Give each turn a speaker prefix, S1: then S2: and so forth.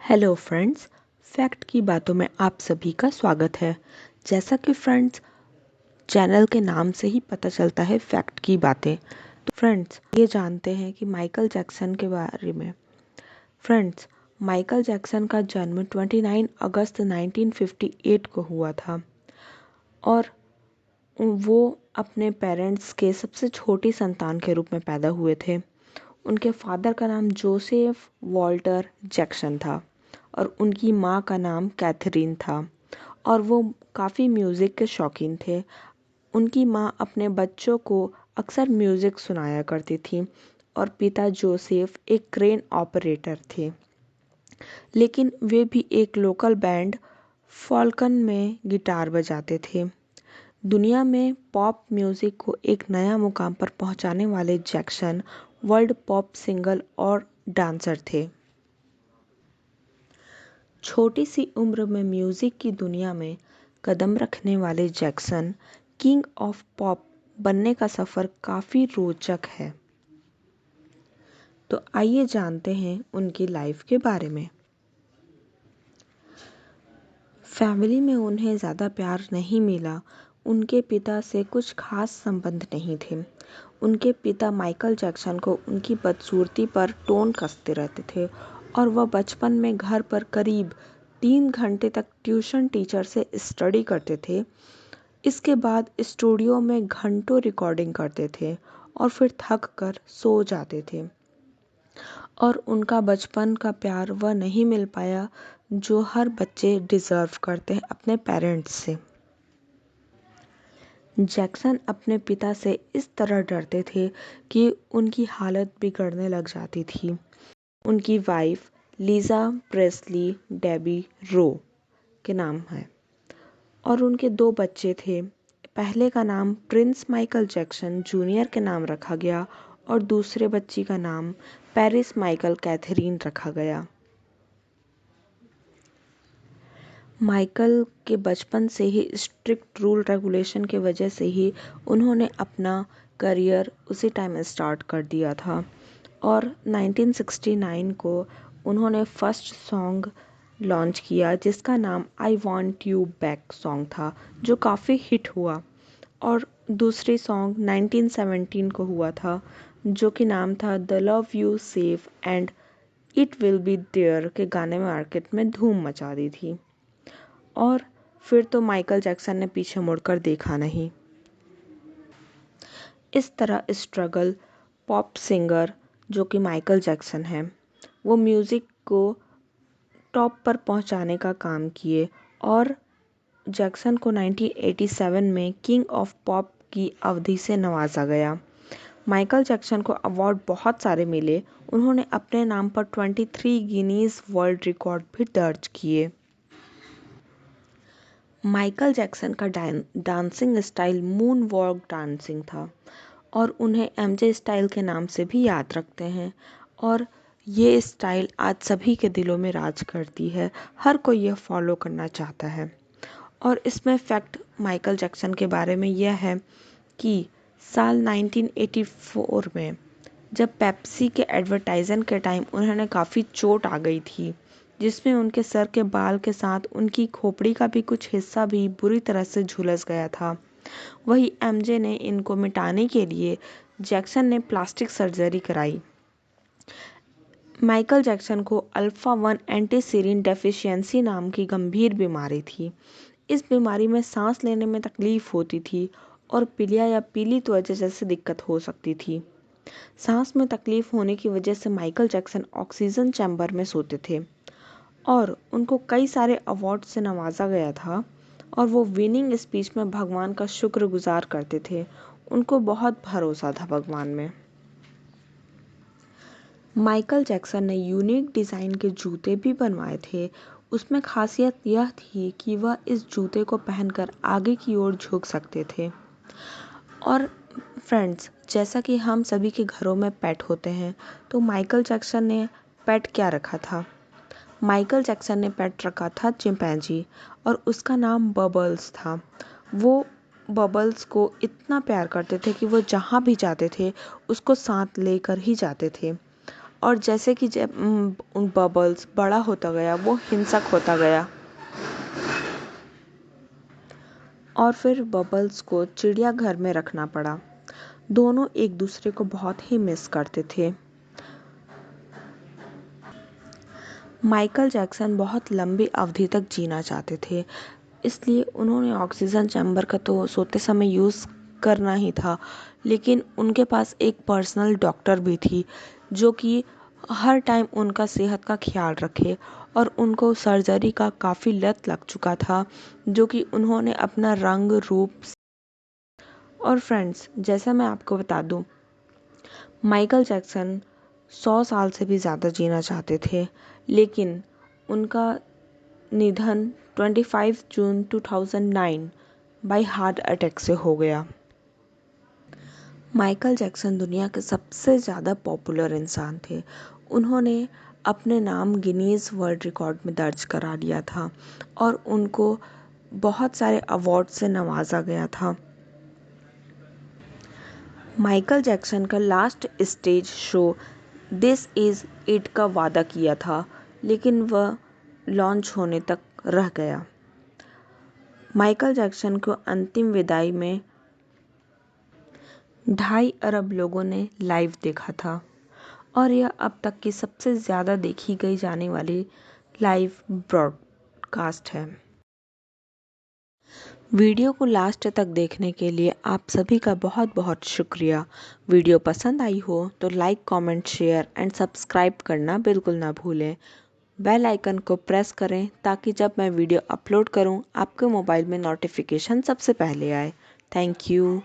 S1: Hello friends, fact की बातों में आप सभी का स्वागत है। जैसा कि फ्रेंड्स चैनल के नाम से ही पता चलता है फैक्ट की बातें। तो फ्रेंड्स ये जानते हैं कि माइकल जैक्सन के बारे में। फ्रेंड्स माइकल जैक्सन का जन्म 29 अगस्त 1958 को हुआ था और वो अपने पेरेंट्स के सबसे छोटी संतान के रूप में पैदा हुए थे। उनके फादर का नाम जोसेफ वॉल्टर जैक्सन था और उनकी माँ का नाम कैथरीन था और वो काफ़ी म्यूज़िक के शौकीन थे। उनकी माँ अपने बच्चों को अक्सर म्यूज़िक सुनाया करती थी और पिता जोसेफ एक क्रेन ऑपरेटर थे, लेकिन वे भी एक लोकल बैंड फॉल्कन में गिटार बजाते थे। दुनिया में पॉप म्यूज़िक को एक नया मुकाम पर पहुंचाने वाले जैक्सन वर्ल्ड पॉप सिंगर और डांसर थे। छोटी सी उम्र में म्यूज़िक की दुनिया में कदम रखने वाले जैक्सन किंग ऑफ पॉप बनने का सफ़र काफ़ी रोचक है। तो आइए जानते हैं उनकी लाइफ के बारे में। फैमिली में उन्हें ज़्यादा प्यार नहीं मिला। उनके पिता से कुछ खास संबंध नहीं थे। उनके पिता माइकल जैक्सन को उनकी बदसूरती पर टोन कसते रहते थे और वह बचपन में घर पर करीब 3 घंटे तक ट्यूशन टीचर से स्टडी करते थे। इसके बाद स्टूडियो में घंटों रिकॉर्डिंग करते थे और फिर थक कर सो जाते थे और उनका बचपन का प्यार वह नहीं मिल पाया जो हर बच्चे डिज़र्व करते हैं अपने पेरेंट्स से। जैक्सन अपने पिता से इस तरह डरते थे कि उनकी हालत बिगड़ने लग जाती थी। उनकी वाइफ लीज़ा प्रेस्ली डेबी रो के नाम है और उनके 2 बच्चे थे। पहले का नाम प्रिंस माइकल जैक्सन जूनियर के नाम रखा गया और दूसरे बच्ची का नाम पेरिस माइकल कैथरीन रखा गया। माइकल के बचपन से ही स्ट्रिक्ट रूल रेगुलेशन की वजह से ही उन्होंने अपना करियर उसी टाइम स्टार्ट कर दिया था और 1969 को उन्होंने फर्स्ट सॉन्ग लॉन्च किया जिसका नाम I want you back song था, जो काफ़ी हिट हुआ। और दूसरी सॉन्ग 1917 को हुआ था जो कि नाम था the love you save and it will be there के गाने में मार्केट में धूम मचा दी थी। और फिर तो माइकल जैक्सन ने पीछे मुड़कर देखा नहीं। इस तरह स्ट्रगल पॉप सिंगर जो कि माइकल जैक्सन है, वो म्यूज़िक को टॉप पर पहुंचाने का काम किए और जैक्सन को 1987 में किंग ऑफ पॉप की अवधि से नवाजा गया। माइकल जैक्सन को अवार्ड बहुत सारे मिले। उन्होंने अपने नाम पर 23 गिनीज वर्ल्ड रिकॉर्ड भी दर्ज किए। माइकल जैक्सन का dancing style moon walk dancing था और उन्हें एमजे स्टाइल के नाम से भी याद रखते हैं और ये स्टाइल आज सभी के दिलों में राज करती है। हर कोई यह फॉलो करना चाहता है। और इसमें फैक्ट माइकल जैक्सन के बारे में यह है कि साल 1984 में जब पेप्सी के एडवर्टाइजन के टाइम उन्हें काफ़ी चोट आ गई थी, जिसमें उनके सर के बाल के साथ उनकी खोपड़ी का भी कुछ हिस्सा भी बुरी तरह से झुलस गया था। वही एमजे ने इनको मिटाने के लिए जैक्सन ने प्लास्टिक सर्जरी कराई। माइकल जैक्सन को अल्फा 1 एंटीसीरिन डेफिशिएंसी नाम की गंभीर बीमारी थी। इस बीमारी में सांस लेने में तकलीफ होती थी और पीलिया या पीली त्वचा जैसी दिक्कत हो सकती थी। सांस में तकलीफ होने की वजह से माइकल जैक्सन ऑक्सीजन चैम्बर में सोते थे और उनको कई सारे अवार्ड से नवाजा गया था और वो विनिंग स्पीच में भगवान का शुक्रगुजार करते थे। उनको बहुत भरोसा था भगवान में। माइकल जैक्सन ने यूनिक डिज़ाइन के जूते भी बनवाए थे। उसमें खासियत यह थी कि वह इस जूते को पहनकर आगे की ओर झुक सकते थे। और फ्रेंड्स, जैसा कि हम सभी के घरों में पेट होते हैं, तो माइकल जैक्सन ने पेट क्या रखा था? माइकल जैक्सन ने पेट रखा था चिंपैंजी और उसका नाम बबल्स था। वो बबल्स को इतना प्यार करते थे कि वो जहाँ भी जाते थे उसको साथ लेकर ही जाते थे और जैसे कि जब उन बबल्स बड़ा होता गया वो हिंसक होता गया और फिर बबल्स को चिड़ियाघर में रखना पड़ा। दोनों एक दूसरे को बहुत ही मिस करते थे। माइकल जैक्सन बहुत लंबी अवधि तक जीना चाहते थे, इसलिए उन्होंने ऑक्सीजन चैम्बर का तो सोते समय यूज़ करना ही था, लेकिन उनके पास एक पर्सनल डॉक्टर भी थी जो कि हर टाइम उनका सेहत का ख्याल रखे। और उनको सर्जरी का काफ़ी लत लग चुका था, जो कि उन्होंने अपना रंग रूप। और फ्रेंड्स, जैसा मैं आपको बता दूं, माइकल जैक्सन 100 साल से भी ज़्यादा जीना चाहते थे, लेकिन उनका निधन 25 जून 2009 बाय हार्ट अटैक से हो गया। माइकल जैक्सन दुनिया के सबसे ज़्यादा पॉपुलर इंसान थे। उन्होंने अपने नाम गिनीज वर्ल्ड रिकॉर्ड में दर्ज करा लिया था और उनको बहुत सारे अवार्ड से नवाजा गया था। माइकल जैक्सन का last stage show this is it का वादा किया था, लेकिन वह लॉन्च होने तक रह गया। माइकल जैक्सन को अंतिम विदाई में 2.5 अरब लोगों ने लाइव देखा था और यह अब तक की सबसे ज़्यादा देखी गई जाने वाली लाइव ब्रॉडकास्ट है। वीडियो को लास्ट तक देखने के लिए आप सभी का बहुत बहुत शुक्रिया। वीडियो पसंद आई हो तो like, comment, share and subscribe करना बिल्कुल ना भूलें। बेल आइकन को प्रेस करें ताकि जब मैं वीडियो अपलोड करूं आपके मोबाइल में नोटिफिकेशन सबसे पहले आए। Thank you.